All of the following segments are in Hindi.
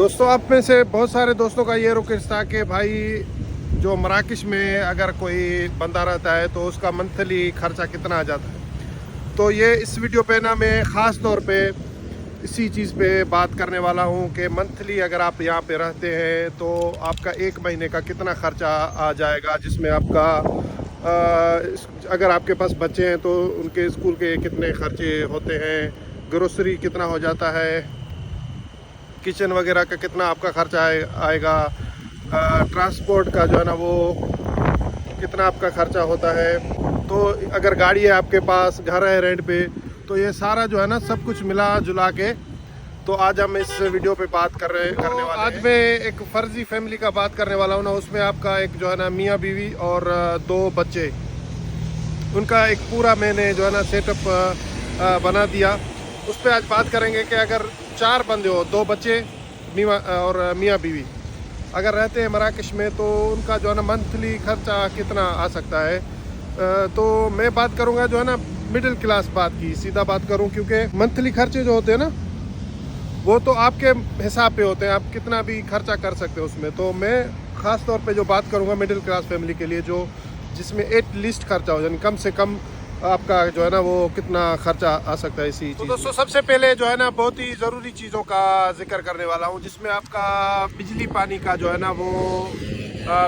दोस्तों, आप में से बहुत सारे दोस्तों का ये रिक्वेस्ट था कि भाई जो मराकश में अगर कोई बंदा रहता है तो उसका मंथली खर्चा कितना आ जाता है। तो ये इस वीडियो पे ना मैं ख़ास तौर पे इसी चीज़ पे बात करने वाला हूँ कि मंथली अगर आप यहाँ पे रहते हैं तो आपका एक महीने का कितना खर्चा आ जाएगा, जिसमें आपका अगर आपके पास बच्चे हैं तो उनके स्कूल के कितने खर्चे होते हैं, ग्रोसरी कितना हो जाता है, किचन वगैरह का कितना आपका खर्चा आएगा, ट्रांसपोर्ट का जो है ना वो कितना आपका खर्चा होता है। तो अगर गाड़ी है आपके पास, घर है रेंट पे, तो ये सारा जो है ना सब कुछ मिला जुला के तो आज हम इस वीडियो पे बात करने वाले आज मैं एक फ़र्जी फैमिली का बात करने वाला हूँ ना। उसमें आपका एक जो है ना मियाँ बीवी और दो बच्चे, उनका एक पूरा मैंने जो है ना सेटअप बना दिया। उस पर आज बात करेंगे कि अगर 4 बंदे हो, 2 बच्चे और मियाँ बीवी अगर रहते हैं मराकश में तो उनका जो है ना मंथली खर्चा कितना आ सकता है। तो मैं बात करूंगा जो है ना मिडिल क्लास बात की, सीधा बात करूं, क्योंकि मंथली खर्चे जो होते हैं ना वो तो आपके हिसाब पे होते हैं, आप कितना भी खर्चा कर सकते हो उसमें। तो मैं ख़ास तौर पे जो बात करूंगा मिडिल क्लास फैमिली के लिए, जो जिसमें एट लीस्ट खर्चा हो, यानी कम से कम आपका जो है ना वो कितना खर्चा आ सकता है इसी चीज़। तो दोस्तों, सबसे पहले जो है ना बहुत ही ज़रूरी चीज़ों का जिक्र करने वाला हूँ, जिसमें आपका बिजली पानी का जो है ना वो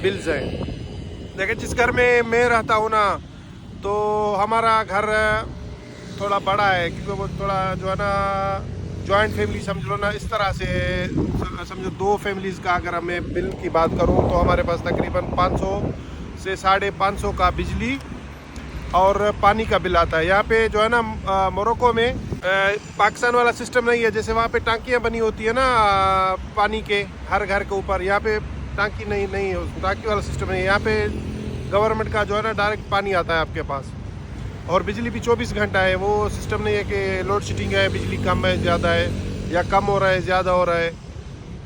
बिल्स है। लेकिन जिस घर में मैं रहता हूँ ना तो हमारा घर थोड़ा बड़ा है, क्योंकि वो थोड़ा जो है ना जॉइंट फैमिली समझ लो ना, इस तरह से समझो 2 फैमिलीज़ का अगर मैं बिल की बात करूँ तो हमारे पास तकरीबन 500 से 550 का बिजली और पानी का बिल आता है। यहाँ पे जो है ना मोरक्को में पाकिस्तान वाला सिस्टम नहीं है, जैसे वहाँ पे टांकियाँ बनी होती है ना पानी के हर घर के ऊपर। यहाँ पे टांकी नहीं है, टांकी वाला सिस्टम नहीं है। यहाँ पे गवर्नमेंट का जो है ना डायरेक्ट पानी आता है आपके पास, और बिजली भी 24 घंटा है। वो सिस्टम नहीं है कि लोड शेडिंग है, बिजली कम है ज़्यादा है, या कम हो रहा है ज़्यादा हो रहा है।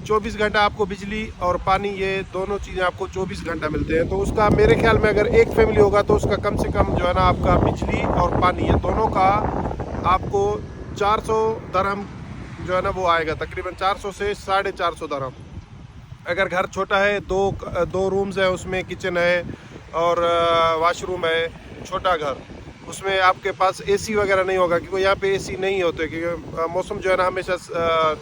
24 घंटा आपको बिजली और पानी, ये दोनों चीज़ें आपको 24 घंटा मिलते हैं। तो उसका मेरे ख्याल में अगर एक फैमिली होगा तो उसका कम से कम जो है ना आपका बिजली और पानी, ये दोनों का आपको 400 दरहम जो है ना वो आएगा, तकरीबन 400 से 450 दरहम। अगर घर छोटा है, दो रूम्स है, उसमें किचन है और वाशरूम है, छोटा घर, उसमें आपके पास एसी वगैरह नहीं होगा, क्योंकि यहाँ पे एसी नहीं होते, क्योंकि मौसम जो है ना हमेशा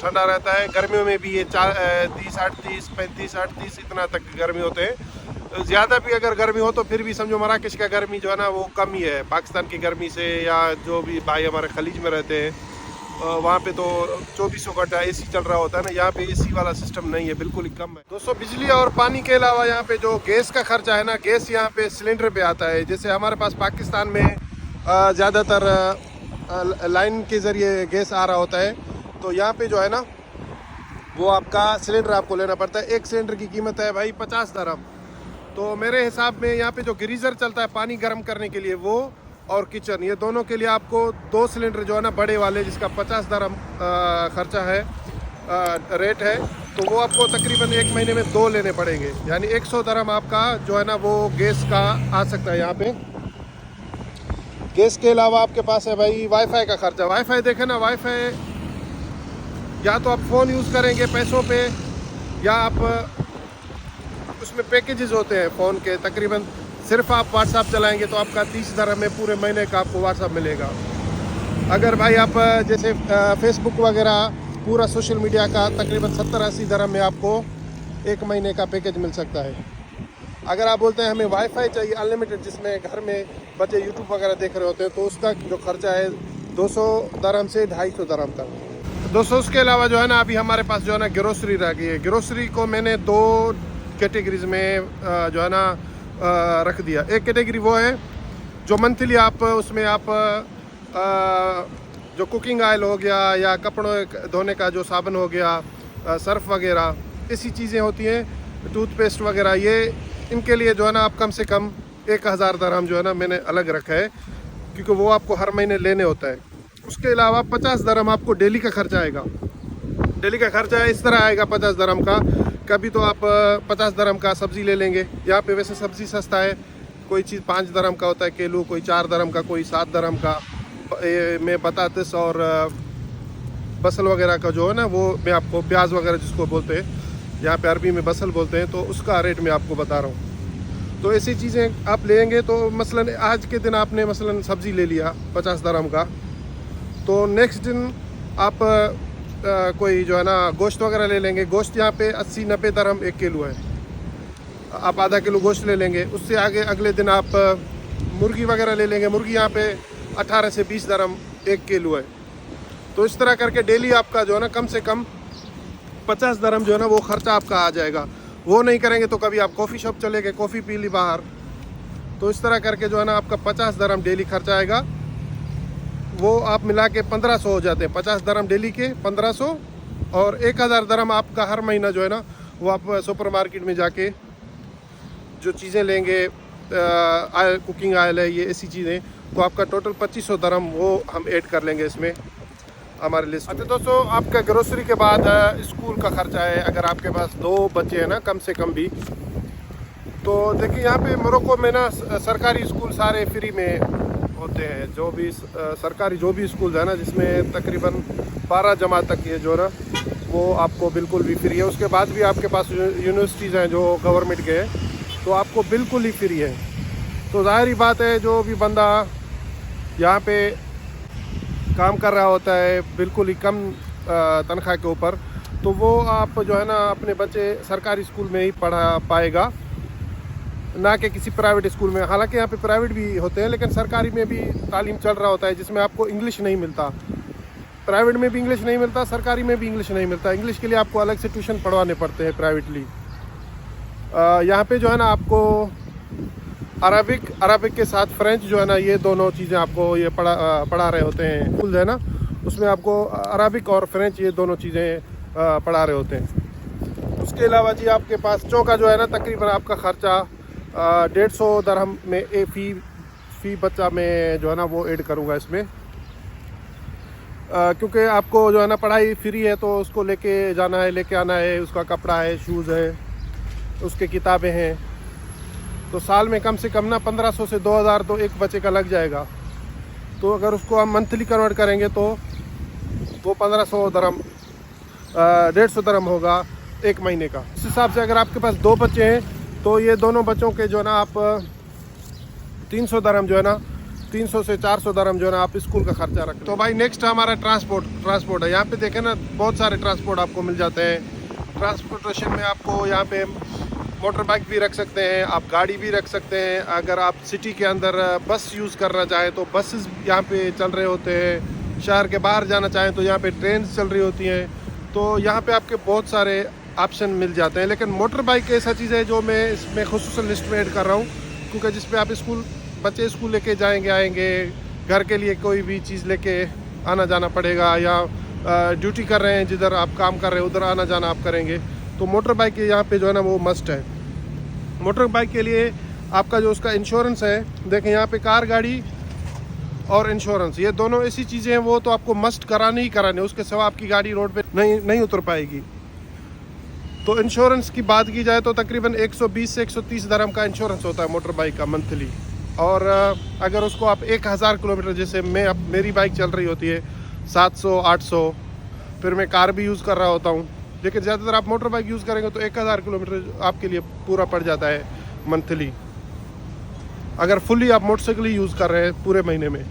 ठंडा रहता है। गर्मियों में भी ये 30, 38, 35, 38 इतना तक गर्मी होते हैं। ज़्यादा भी अगर गर्मी हो तो फिर भी समझो मराकश का गर्मी जो है ना वो कम ही है पाकिस्तान की गर्मी से, या जो भी भाई हमारे खलीज में रहते हैं वहाँ पे तो 24 घंटा एसी चल रहा होता है ना। यहाँ पे एसी वाला सिस्टम नहीं है, बिल्कुल ही कम है। दोस्तों, बिजली और पानी के अलावा यहाँ पे जो गैस का खर्चा है ना, गैस यहाँ पे सिलेंडर पे आता है। जैसे हमारे पास पाकिस्तान में ज़्यादातर लाइन के ज़रिए गैस आ रहा होता है, तो यहाँ पे जो है ना वो आपका सिलेंडर आपको लेना पड़ता है। एक सिलेंडर की कीमत है भाई 50 दरहम। तो मेरे हिसाब में यहाँ पे जो गीज़र चलता है पानी गर्म करने के लिए, वो और किचन, ये दोनों के लिए आपको 2 सिलेंडर जो है ना बड़े वाले, जिसका 50 दरहम खर्चा है, रेट है, तो वो आपको तकरीबन एक महीने में 2 लेने पड़ेंगे। यानी 100 दरहम आपका जो है ना वो गैस का आ सकता है यहाँ पे। गैस के अलावा आपके पास है भाई वाईफाई का खर्चा। वाईफाई देखें ना, वाईफाई या तो आप फ़ोन यूज़ करेंगे पैसों पे, या आप उसमें पैकेजेस होते हैं फ़ोन के, तकरीबन सिर्फ आप व्हाट्सअप चलाएंगे तो आपका 30 दरहम में पूरे महीने का आपको व्हाट्सअप मिलेगा। अगर भाई आप जैसे फेसबुक वगैरह पूरा सोशल मीडिया का तकरीबन 70-80 दरहम में आपको एक महीने का पैकेज मिल सकता है। अगर आप बोलते हैं हमें वाईफाई चाहिए अनलिमिटेड, जिसमें घर में बच्चे यूट्यूब वगैरह देख रहे होते हैं, तो उसका जो खर्चा है 200 दरहम से 250 दरहम तक। दोस्तों, उसके अलावा जो है ना अभी हमारे पास जो है ना ग्रोसरी रह गई है। ग्रोसरी को मैंने 2 कैटेगरीज में जो है ना रख दिया। एक कैटेगरी वो है जो मंथली आप उसमें आप जो कुकिंग ऑयल हो गया, या कपड़ों धोने का जो साबुन हो गया, सर्फ वगैरह, ऐसी चीज़ें होती हैं, टूथपेस्ट वगैरह, ये इनके लिए जो है ना आप कम से कम 1000 दरहम जो है ना मैंने अलग रखा है, क्योंकि वो आपको हर महीने लेने होता है। उसके अलावा 50 दरहम आपको डेली का खर्चा आएगा। डेली का खर्चा इस तरह आएगा 50 दरहम का। कभी तो आप 50 दरहम का सब्ज़ी ले लेंगे, यहाँ पे वैसे सब्ज़ी सस्ता है, कोई चीज़ 5 दरहम का होता है किलो, कोई 4 दरहम का, कोई 7 दरहम का। में बतातिस और बसल वगैरह का जो है ना, वो मैं आपको प्याज वगैरह जिसको बोलते हैं, यहाँ पे अरबी में बसल बोलते हैं, तो उसका रेट मैं आपको बता रहा हूँ। तो ऐसी चीज़ें आप लेंगे तो मसलन आज के दिन आपने मसलन सब्ज़ी ले लिया 50 दरम का, तो नेक्स्ट दिन आप कोई जो है ना गोश्त वगैरह ले लेंगे। गोश्त यहाँ पे 80-90 दरम 1 किलो है, आप आधा किलो गोश्त ले लेंगे। उससे आगे अगले दिन आप मुर्गी वगैरह ले लेंगे। मुर्गी यहाँ पे 18 से 20 दरम 1 किलो है। तो इस तरह करके डेली आपका जो है ना कम से कम 50 दरम जो है ना वो ख़र्चा आपका आ जाएगा। वो नहीं करेंगे तो कभी आप कॉफ़ी शॉप चले गए, कॉफ़ी पी ली बाहर, तो इस तरह करके जो है ना आपका 50 दरम डेली खर्चा आएगा। वो आप मिला के 1500 हो जाते हैं। 50 दरम डेली के 1500 और 1000 दरम आपका हर महीना जो है ना वो आप सुपर मार्केट में जाके जो चीज़ें लेंगे, कुकिंग ऑयल है, ये ऐसी चीज़ें, तो आपका टोटल 2500 दरम वो हम ऐड कर लेंगे इसमें हमारे लिस्ट। अच्छा दोस्तों, आपका ग्रोसरी के बाद स्कूल का खर्चा है। अगर आपके पास 2 बच्चे हैं ना कम से कम भी, तो देखिए यहाँ पे मोरक्को में ना सरकारी स्कूल सारे फ्री में होते हैं। जो भी सरकारी जो भी स्कूल है ना जिसमें तकरीबन 12 जमात तक ये जो ना वो आपको बिल्कुल भी फ्री है। उसके बाद भी आपके पास यूनिवर्सिटीज़ हैं जो गवर्नमेंट के हैं, तो आपको बिल्कुल ही फ्री है। तो ज़ाहिर ही बात है जो भी बंदा यहाँ पे काम कर रहा होता है बिल्कुल ही कम तनख्वाह के ऊपर, तो वो आप जो है ना अपने बच्चे सरकारी स्कूल में ही पढ़ा पाएगा, ना कि किसी प्राइवेट स्कूल में। हालांकि यहाँ पे प्राइवेट भी होते हैं, लेकिन सरकारी में भी तालीम चल रहा होता है जिसमें आपको इंग्लिश नहीं मिलता। प्राइवेट में भी इंग्लिश नहीं मिलता, सरकारी में भी इंग्लिश नहीं मिलता। इंग्लिश के लिए आपको अलग से ट्यूशन पढ़वाने पड़ते हैं प्राइवेटली। यहाँ पे जो है ना आपको अरबिक के साथ फ्रेंच जो है ना, ये दोनों चीज़ें आपको ये पढ़ा रहे होते हैं स्कूल है ना, उसमें आपको अरबिक और फ्रेंच ये दोनों चीज़ें पढ़ा रहे होते हैं। उसके अलावा जी आपके पास चौका जो है ना तकरीबन आपका ख़र्चा 150 दरहम में फ़ी बच्चा में जो है ना वो ऐड करूँगा इसमें, क्योंकि आपको जो है ना पढ़ाई फ्री है, तो उसको लेके जाना है, लेके आना है, उसका कपड़ा है, शूज़ है, उसके किताबें हैं। तो साल में कम से कम ना 1500 से 2000 तो एक बच्चे का लग जाएगा। तो अगर उसको हम मंथली कन्वर्ट करेंगे तो वो 1500 दरम 150 दरम होगा एक महीने का। इस हिसाब से अगर आपके पास 2 बच्चे हैं तो ये दोनों बच्चों के जो है ना आप 300 दरम जो है ना 300 से 400 दरम जो है ना आप स्कूल का खर्चा रखें। तो भाई नेक्स्ट हमारा ट्रांसपोर्ट है। यहाँ पे देखें ना बहुत सारे ट्रांसपोर्ट आपको मिल जाते हैं। ट्रांसपोर्टेशन में आपको यहाँ पे मोटर बाइक भी रख सकते हैं, आप गाड़ी भी रख सकते हैं। अगर आप सिटी के अंदर बस यूज़ करना चाहें तो बसेस यहाँ पे चल रहे होते हैं। शहर के बाहर जाना चाहें तो यहाँ पे ट्रेन चल रही होती हैं। तो यहाँ पे आपके बहुत सारे ऑप्शन मिल जाते हैं। लेकिन मोटर बाइक ऐसा चीज़ है जो मैं इसमें खुसूसन लिस्ट में ऐड कर रहा हूँ, क्योंकि जिस पे आप बच्चे स्कूल लेके जाएंगे आएंगे, घर के लिए कोई भी चीज़ लेके आना जाना पड़ेगा, या ड्यूटी कर रहे हैं जिधर आप काम कर रहे हैं उधर आना जाना आप करेंगे, तो मोटर बाइक यहाँ पे जो है ना वो मस्ट है। मोटर बाइक के लिए आपका जो उसका इंश्योरेंस है, देखें यहाँ पे कार गाड़ी और इंश्योरेंस ये दोनों ऐसी चीज़ें हैं वो तो आपको मस्ट कराने ही कराने, उसके सिवा आपकी गाड़ी रोड पे नहीं उतर पाएगी। तो इंश्योरेंस की बात की जाए तो तकरीबन 120 से 130 दरम का इंश्योरेंस होता है मोटर बाइक का मंथली। और अगर उसको आप 1000 किलोमीटर, जैसे मेरी बाइक चल रही होती है 700-800, फिर मैं कार भी यूज़ कर रहा होता हूँ, लेकिन ज़्यादातर आप मोटर बाइक यूज़ करेंगे तो 1000 किलोमीटर आपके लिए पूरा पड़ जाता है मंथली। अगर फुल्ली आप मोटरसाइकिल ही यूज़ कर रहे हैं पूरे महीने में,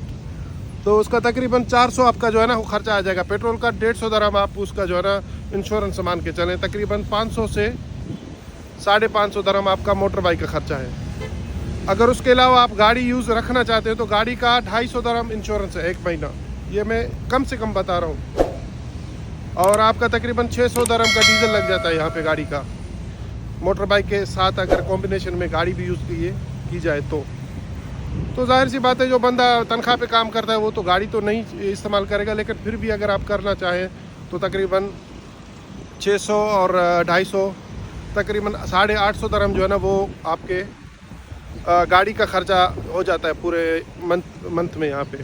तो उसका तकरीबन 400 आपका जो है ना वो खर्चा आ जाएगा। पेट्रोल का 150 दरम आप उसका जो है ना इंश्योरेंस मान के चलें, तकरीबन 500 से 550 दरम आपका मोटर बाइक का खर्चा है। अगर उसके अलावा आप गाड़ी यूज़ रखना चाहते हैं तो गाड़ी का 250 दरम इंश्योरेंस है एक महीना, ये मैं कम से कम बता रहा हूँ। और आपका तकरीबन 600 दरम का डीजल लग जाता है यहाँ पे गाड़ी का। मोटर बाइक के साथ अगर कॉम्बिनेशन में गाड़ी भी यूज़ की जाए तो जाहिर सी बात है जो बंदा तनख्वाह पे काम करता है वो तो गाड़ी तो नहीं इस्तेमाल करेगा, लेकिन फिर भी अगर आप करना चाहें तो तकरीबन 600 और 250 तकरीबन 850 दरम जो है ना वो आपके गाड़ी का खर्चा हो जाता है पूरे मंथ में यहाँ पे।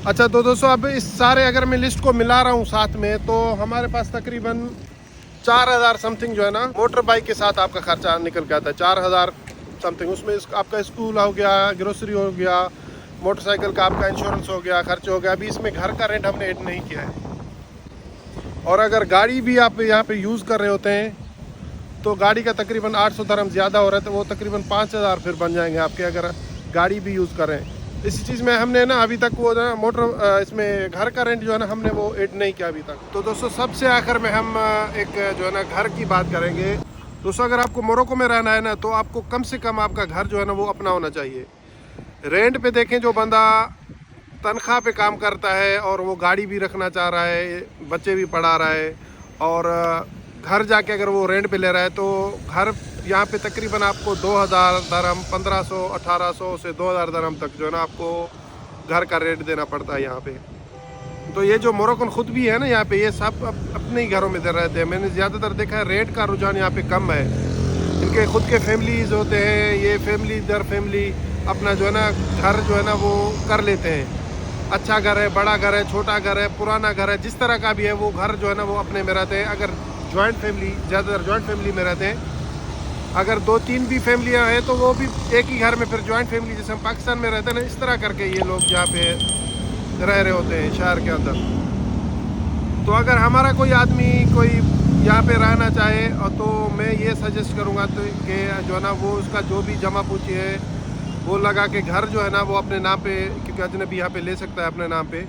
अच्छा तो दोस्तों, अब इस सारे अगर मैं लिस्ट को मिला रहा हूँ साथ में, तो हमारे पास तकरीबन 4000 समथिंग जो है ना मोटर बाइक के साथ आपका खर्चा निकल के आता है। 4000 समथिंग, उसमें आपका स्कूल हो गया, ग्रोसरी हो गया, मोटरसाइकिल का आपका इंश्योरेंस हो गया, खर्च हो गया। अभी इसमें घर का रेंट हमने ऐड नहीं किया है। और अगर गाड़ी भी आप यहाँ पे यूज़ कर रहे होते हैं तो गाड़ी का तकरीबन 800 दरम ज़्यादा हो रहा है, तो वो तकरीबन 5000 फिर बन जाएंगे आपके, अगर गाड़ी भी यूज़ कर रहे हैं। इसी चीज़ में हमने ना अभी तक वो ना मोटर इसमें घर का रेंट जो है ना हमने वो ऐड नहीं किया अभी तक। तो दोस्तों सबसे आखिर में हम एक जो है ना घर की बात करेंगे। दोस्तों अगर आपको मोरक्को में रहना है ना तो आपको कम से कम आपका घर जो है ना वो अपना होना चाहिए। रेंट पे देखें, जो बंदा तनख्वाह पे काम करता है और वो गाड़ी भी रखना चाह रहा है, बच्चे भी पढ़ा रहा है और घर जाके अगर वो रेंट पे ले रहा है तो घर यहाँ पे तकरीबन आपको 2000 दरम, 1500, 1800 से 2000 दरम तक जो है ना आपको घर का रेंट देना पड़ता है यहाँ पे। तो ये जो मोरक्कन खुद भी है ना यहाँ पे, ये सब अपने ही घरों में दे रहते हैं। मैंने ज़्यादातर देखा है रेंट का रुझान यहाँ पे कम है। इनके खुद के फैमिलीज होते हैं, ये फैमिली दर फैमिली अपना जो है ना घर जो है ना वो कर लेते हैं। अच्छा घर है, बड़ा घर है, छोटा घर है, पुराना घर है, जिस तरह का भी है वो घर जो है ना वो अपने में रहते हैं। अगर जॉइंट फैमिली, ज़्यादातर जॉइंट फैमिली में रहते हैं। अगर 2-3 भी फैमिलियाँ हैं तो वो भी एक ही घर में फिर जॉइंट फैमिली, जैसे हम पाकिस्तान में रहते हैं ना, इस तरह करके ये लोग यहाँ पे रह रहे होते हैं शहर के अंदर। तो अगर हमारा कोई आदमी कोई यहाँ पे रहना चाहे और तो मैं ये सजेस्ट करूँगा तो कि जो है ना वो उसका जो भी जमा पूंजी है वो लगा के घर जो है ना वो अपने नाम पे, क्योंकि अजनबी यहाँ पे ले सकता है अपने नाम पे,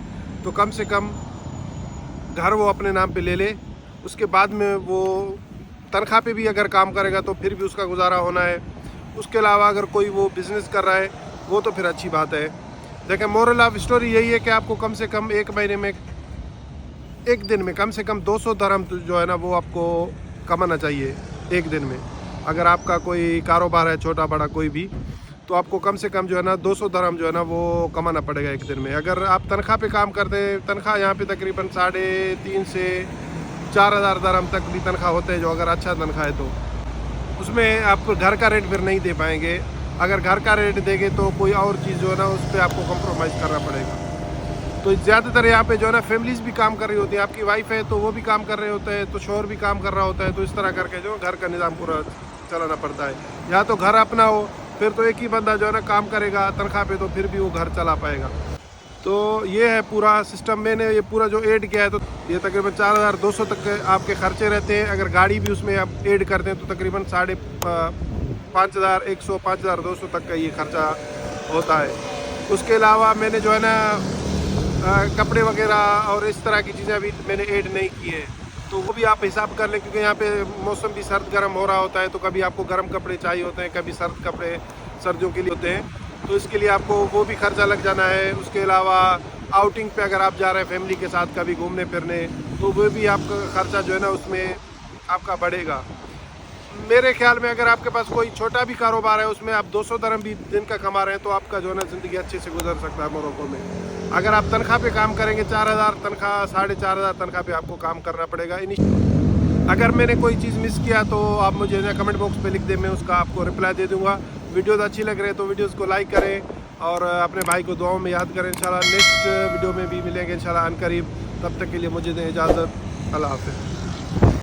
तो कम से कम घर वो अपने नाम पे ले ले। उसके बाद में वो तनख्वाह पे भी अगर काम करेगा तो फिर भी उसका गुजारा होना है। उसके अलावा अगर कोई वो बिज़नेस कर रहा है वो तो फिर अच्छी बात है। देखें, मोरल ऑफ स्टोरी यही है कि आपको कम से कम एक महीने में, एक दिन में कम से कम 200 दरम जो है ना वो आपको कमाना चाहिए एक दिन में। अगर आपका कोई कारोबार है छोटा बड़ा कोई भी, तो आपको कम से कम जो है ना 200 दरम जो है ना वो कमाना पड़ेगा एक दिन में। अगर आप तनख्वाह पे काम करते हैं, तनख्वाह यहाँ पे तकरीबन 3.5 से 4000 दरम तक भी तनख्वाह होते हैं, जो अगर अच्छा तनख्वाह है तो उसमें आप घर का रेंट फिर नहीं दे पाएंगे। अगर घर का रेंट देंगे तो कोई और चीज़ जो है ना उस पर आपको कम्प्रोमाइज़ करना पड़ेगा। तो ज़्यादातर यहाँ पे जो है ना फैमिलीज भी काम कर रही होती है। आपकी वाइफ है तो वो भी काम कर रहे होते हैं, तो शोहर भी काम कर रहा होता है, तो इस तरह करके जो घर का निज़ाम पूरा चलाना पड़ता है। या तो घर अपना हो फिर तो एक ही बंदा जो है ना काम करेगा तनख्वाह पे, तो फिर भी वो घर चला पाएगा। तो ये है पूरा सिस्टम। मैंने ये पूरा जो ऐड किया है तो ये तकरीबन 4200 तक आपके खर्चे रहते हैं। अगर गाड़ी भी उसमें आप ऐड करते हैं तो तकरीबन 5100, 5200 तक का ये खर्चा होता है। उसके अलावा मैंने जो है ना कपड़े वगैरह और इस तरह की चीज़ें अभी मैंने ऐड नहीं की है, तो वो भी आप हिसाब कर लें, क्योंकि यहाँ पे मौसम भी सर्द गर्म हो रहा होता है, तो कभी आपको गर्म कपड़े चाहिए होते हैं, कभी सर्द कपड़े सर्दियों के लिए होते हैं, तो इसके लिए आपको वो भी खर्चा लग जाना है। उसके अलावा आउटिंग पे अगर आप जा रहे हैं फैमिली के साथ कभी घूमने फिरने, तो वो भी आपका खर्चा जो है ना उसमें आपका बढ़ेगा। मेरे ख्याल में अगर आपके पास कोई छोटा भी कारोबार है, उसमें आप 200 दरम भी दिन का कमा रहे हैं, तो आपका जो है ना ज़िंदगी अच्छे से गुजर सकता है मोरक्को में। अगर आप तनख्वाह पे काम करेंगे 4000 तनख्वाह, 4500 तनख्वाह पे आपको काम करना पड़ेगा। अगर मैंने कोई चीज़ मिस किया तो आप मुझे ना कमेंट बॉक्स पे लिख दें, मैं उसका आपको रिप्लाई दे दूँगा। वीडियोज़ अच्छी लग रही है तो वीडियोज़ को लाइक करें और अपने भाई को दुआओं में याद करें। इंशाल्लाह नेक्स्ट वीडियो में भी मिलेंगे इंशाल्लाह अनकरीब। तब तक के लिए मुझे दें इजाज़त। अल्लाह हाफ़िज़।